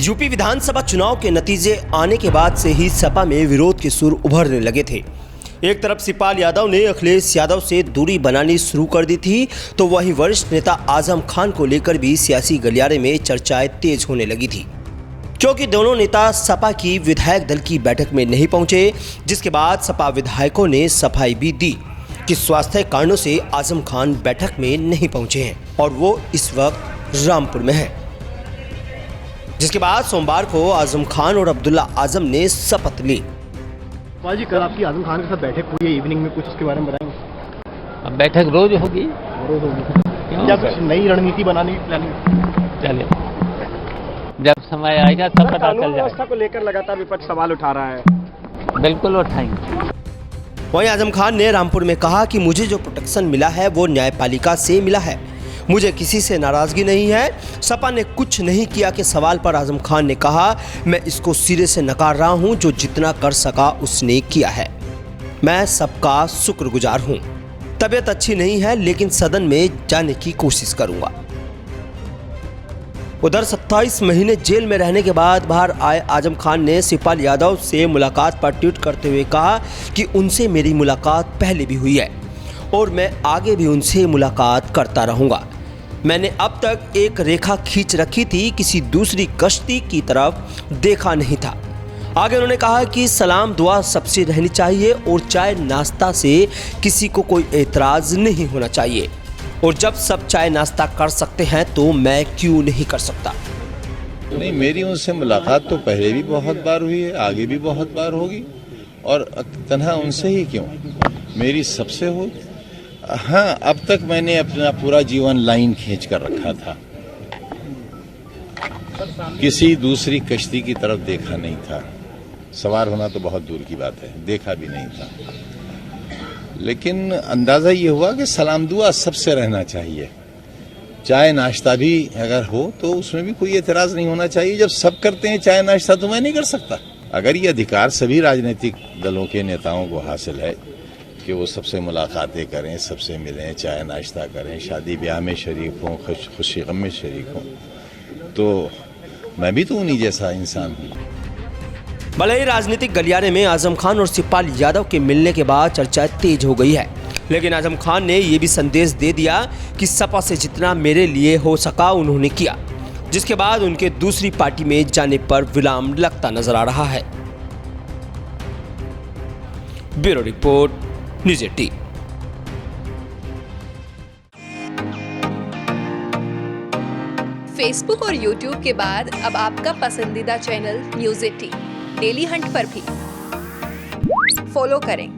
UP विधानसभा चुनाव के नतीजे आने के बाद से ही सपा में विरोध के सुर उभरने लगे थे। एक तरफ शिवपाल यादव ने अखिलेश यादव से दूरी बनानी शुरू कर दी थी, तो वहीं वरिष्ठ नेता आजम खान को लेकर भी सियासी गलियारे में चर्चाएं तेज होने लगी थी, क्योंकि दोनों नेता सपा की विधायक दल की बैठक में नहीं पहुंचे, जिसके बाद सपा विधायकों ने सफाई भी दी कि स्वास्थ्य कारणों से आजम खान बैठक में नहीं पहुंचे हैं और वो इस वक्त रामपुर में है। जिसके बाद सोमवार को आजम खान और अब्दुल्ला आजम ने शपथ ली। जी, कल आपकी आजम खान के साथ बैठक हुई है इवनिंग में, कुछ उसके बारे में बताएंगे? अब बैठक रोज होगी। या कुछ नई रणनीति बनाने की प्लानिंग? चले, जब समय आएगा तब पता चल जाएगा। व्यवस्था को लेकर लगातार विपक्ष सवाल उठा रहा है। बिल्कुल उठाएंगे। वहीं आजम खान ने रामपुर में कहा कि मुझे जो प्रोटेक्शन मिला है वो न्यायपालिका से मिला है, मुझे किसी से नाराजगी नहीं है। सपा ने कुछ नहीं किया के सवाल पर आजम खान ने कहा, मैं इसको सिरे से नकार रहा हूं, जो जितना कर सका उसने किया है। मैं सबका शुक्रगुजार हूं। तबीयत अच्छी नहीं है, लेकिन सदन में जाने की कोशिश करूंगा। उधर 27 महीने जेल में रहने के बाद बाहर आए आजम खान ने शिवपाल यादव से मुलाकात पर ट्वीट करते हुए कहा कि उनसे मेरी मुलाकात पहले भी हुई है और मैं आगे भी उनसे मुलाकात करता रहूंगा। मैंने अब तक एक रेखा खींच रखी थी, किसी दूसरी कश्ती की तरफ देखा नहीं था। आगे उन्होंने कहा कि सलाम दुआ सबसे रहनी चाहिए और चाय नाश्ता से किसी को कोई एतराज नहीं होना चाहिए, और जब सब चाय नाश्ता कर सकते हैं तो मैं क्यों नहीं कर सकता। नहीं, मेरी उनसे मुलाकात तो पहले भी बहुत बार हुई है, आगे भी बहुत बार होगी, और तन्हा उनसे ही क्यों, मेरी सबसे हो। हाँ, अब तक मैंने अपना पूरा जीवन लाइन खींच कर रखा था, किसी दूसरी कश्ती की तरफ देखा नहीं था। सवार होना तो बहुत दूर की बात है, देखा भी नहीं था, लेकिन अंदाजा ये हुआ कि सलाम दुआ सबसे रहना चाहिए। चाय नाश्ता भी अगर हो तो उसमें भी कोई एतराज नहीं होना चाहिए। जब सब करते हैं चाय नाश्ता तो मैं नहीं कर सकता। अगर ये अधिकार सभी राजनीतिक दलों के नेताओं को हासिल है कि वो सबसे मुलाकातें करें, सबसे मिलें, चाय नाश्ता करें, शादी ब्याह में शरीक हों, खुशी गम में शरीक हों, तो मैं भी तो उन्हीं जैसा इंसान हूँ। भले ही राजनीतिक गलियारे में आजम खान और शिवपाल यादव के मिलने के बाद चर्चाएं तेज हो गई है, लेकिन आजम खान ने यह भी संदेश दे दिया कि सपा से जितना मेरे लिए हो सका उन्होंने किया, जिसके बाद उनके दूसरी पार्टी में जाने पर विराम लगता नजर आ रहा है। Bureau report, news 18। फेसबुक और यूट्यूब के बाद अब आपका पसंदीदा चैनल न्यूज़ 18 डेली हंट पर भी फॉलो करें।